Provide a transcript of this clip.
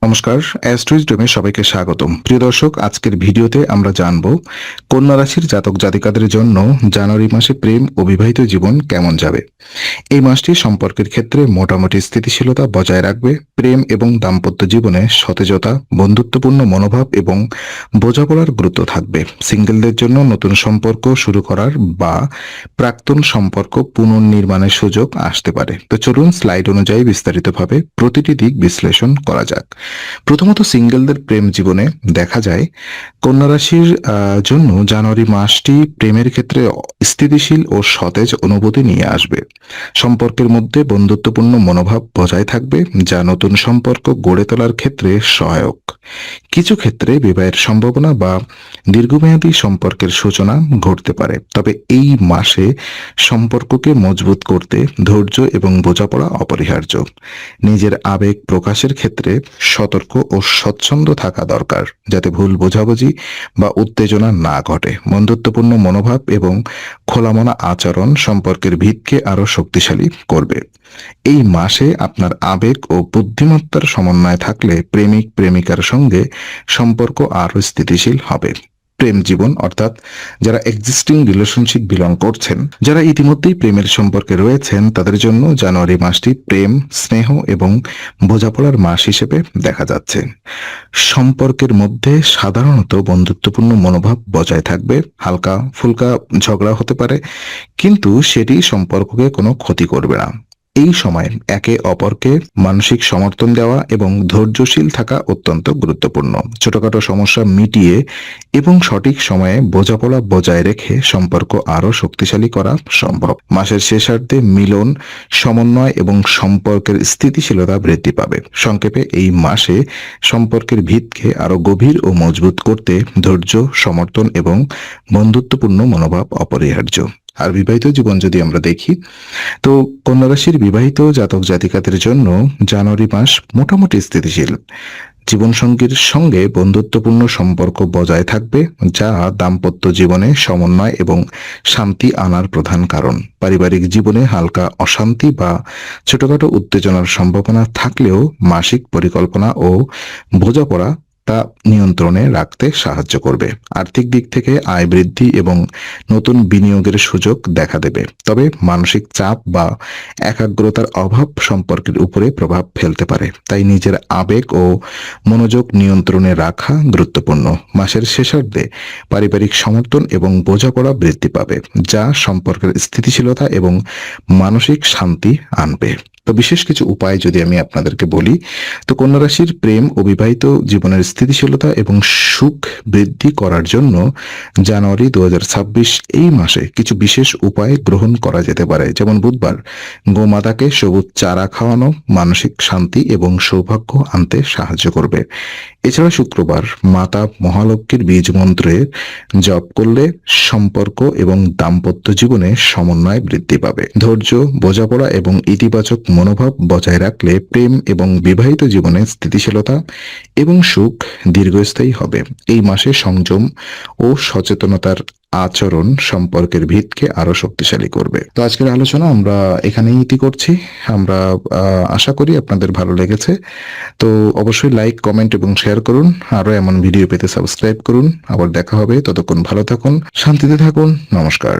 নমস্কার, অ্যাস্ট্রোইজডমে সবাইকে স্বাগতম। প্রিয় দর্শক, আজকের ভিডিওতে আমরা জানব কন্যা রাশির জাতক জাতিকাদের জন্য জানুয়ারি মাসে প্রেম ও বিবাহিত জীবন কেমন যাবে। এই মাসটি সম্পর্কের ক্ষেত্রে মোটামুটি স্থিতিশীলতা বজায় রাখবে। প্রেম এবং দাম্পত্য জীবনে সতেজতা, বন্ধুত্বপূর্ণ মনোভাব এবং বোঝাপড়ার গুরুত্ব থাকবে। সিঙ্গেলদের জন্য নতুন সম্পর্ক শুরু করার বা প্রাক্তন সম্পর্ক পুনর্নির্মাণের সুযোগ আসতে পারে। তো চলুন স্লাইড অনুযায়ী বিস্তারিতভাবে প্রতিটি দিক বিশ্লেষণ করা যাক। প্রথমত, সিঙ্গেলদের প্রেম জীবনে দেখা যায় কন্যা রাশির জন্য জানুয়ারি মাসটি প্রেমের ক্ষেত্রে স্থিতিশীল ও সতেজ অনুভূতি নিয়ে আসবে। সম্পর্কের মধ্যে বন্ধুত্বপূর্ণ মনোভাব বজায় থাকবে, যা নতুন সম্পর্ক গড়ে তোলার ক্ষেত্রে সহায়ক। কিছু ক্ষেত্রে বিবাহের সম্ভাবনা বা দীর্ঘমেয়াদী সম্পর্কের সূচনা ঘটতে পারে। তবে এই মাসে সম্পর্ককে মজবুত করতে ধৈর্য এবং বোঝাপড়া অপরিহার্য। নিজের আবেগ প্রকাশের ক্ষেত্রে সতর্ক ও স্বচ্ছন্দ থাকা দরকার, যাতে ভুল বোঝাবুঝি বা উত্তেজনা না ঘটে। বন্ধুত্বপূর্ণ মনোভাব এবং খোলামনা আচরণ সম্পর্কের ভিতকে আরো শক্তিশালী করবে। এই মাসে আপনার আবেগ ও বুদ্ধিমত্তার সমন্বয় থাকলে প্রেমিক প্রেমিকার সঙ্গে সম্পর্ক আরো স্থিতিশীল হবে। প্রেম জীবন অর্থাৎ যারা এক্সিস্টিং রিলেশনশিপ বিলং করছেন, যারা ইতিমধ্যেই প্রেমের সম্পর্কে রয়েছেন, তাদের জন্য জানুয়ারি মাসটি প্রেম, স্নেহ এবং বোঝাপড়ার মাস হিসেবে দেখা যাচ্ছে। সম্পর্কের মধ্যে সাধারণত বন্ধুত্বপূর্ণ মনোভাব বজায় থাকবে। হালকা ফুলকা ঝগড়া হতে পারে, কিন্তু সেটি সম্পর্ককে কোনো ক্ষতি করবে না। এই সময় একে অপরকে মানসিক সমর্থন দেওয়া এবং ধৈর্যশীল থাকা অত্যন্ত গুরুত্বপূর্ণ। ছোটখাটো সমস্যা মিটিয়ে এবং সঠিক সময়ে বোঝাপড়া বজায় রেখে সম্পর্ক আরো শক্তিশালী করা সম্ভব। মাসের শেষার্ধে মিলন, সমন্বয় এবং সম্পর্কের স্থিতিশীলতা বৃদ্ধি পাবে। সংক্ষেপে, এই মাসে সম্পর্কের ভিতকে আরো গভীর ও মজবুত করতে ধৈর্য, সমর্থন এবং বন্ধুত্বপূর্ণ মনোভাব অপরিহার্য। আর বিবাহিত জীবন যদি আমরা দেখি, তো কন্যা রাশির বিবাহিত জাতক জাতিকাদের জন্য জানুয়ারি মাস মোটামুটি স্থিতিশীল। জীবনসঙ্গীর সঙ্গে বন্ধুত্বপূর্ণ সম্পর্ক বজায় থাকবে, যা দাম্পত্য জীবনে সমন্বয় এবং শান্তি আনার প্রধান কারণ। পারিবারিক জীবনে হালকা অশান্তি বা ছোটখাটো উত্তেজনার সম্ভাবনা থাকলেও মাসিক পরিকল্পনা ও বোঝাপড়া তা নিয়ন্ত্রণে রাখতে সাহায্য করবে। আর্থিক দিক থেকে আয় বৃদ্ধি এবং নতুন বিনিয়োগের সুযোগ দেখা দেবে। তবে মানসিক চাপ বা একাগ্রতার অভাব সম্পর্কের উপরে প্রভাব ফেলতে পারে, তাই নিজের আবেগ ও মনোযোগ নিয়ন্ত্রণে রাখা গুরুত্বপূর্ণ। মাসের শেষার্ধে পারিবারিক সমর্থন এবং বোঝাপড়া বৃদ্ধি পাবে, যা সম্পর্কের স্থিতিশীলতা এবং মানসিক শান্তি আনবে। তো বিশেষ কিছু উপায় যদি আমি আপনাদেরকে বলি, তো কন্যা রাশির প্রেম ও বিবাহিত জীবনের স্থিতিশীলতা এবং সুখ বৃদ্ধি করার জন্য জানুয়ারি 2026 এই মাসে কিছু বিশেষ উপায় গ্রহণ করা যেতে পারে। যেমন বুধবার গোমাতাকে সবুজ চারা খাওয়ানো মানসিক শান্তি এবং সৌভাগ্য আনতে সাহায্য করবে। এছাড়া শুক্রবার মাতা মহালক্ষ্মীর বীজ মন্ত্রের জপ করলে সম্পর্ক এবং দাম্পত্য জীবনে সমন্বয় বৃদ্ধি পাবে। ধৈর্য, বোঝাপড়া এবং ইতিবাচক মনোভাব বজায় রাখলে প্রেম এবং বিবাহিত জীবনে স্থিতিশীলতা এবং সুখ দীর্ঘস্থায়ী হবে। এই মাসে সংযম ও সচেতনতার আচরণ সম্পর্কের ভিতকে আরো শক্তিশালী করবে। তো আজকের আলোচনা আমরা এখানেই ইতি করছি। আমরা আশা করি আপনাদের ভালো লেগেছে। তো অবশ্যই লাইক, কমেন্ট এবং শেয়ার করুন। আরো এমন ভিডিও পেতে সাবস্ক্রাইব করুন। আবার দেখা হবে। ততক্ষণ ভালো থাকুন, শান্তিতে থাকুন। নমস্কার।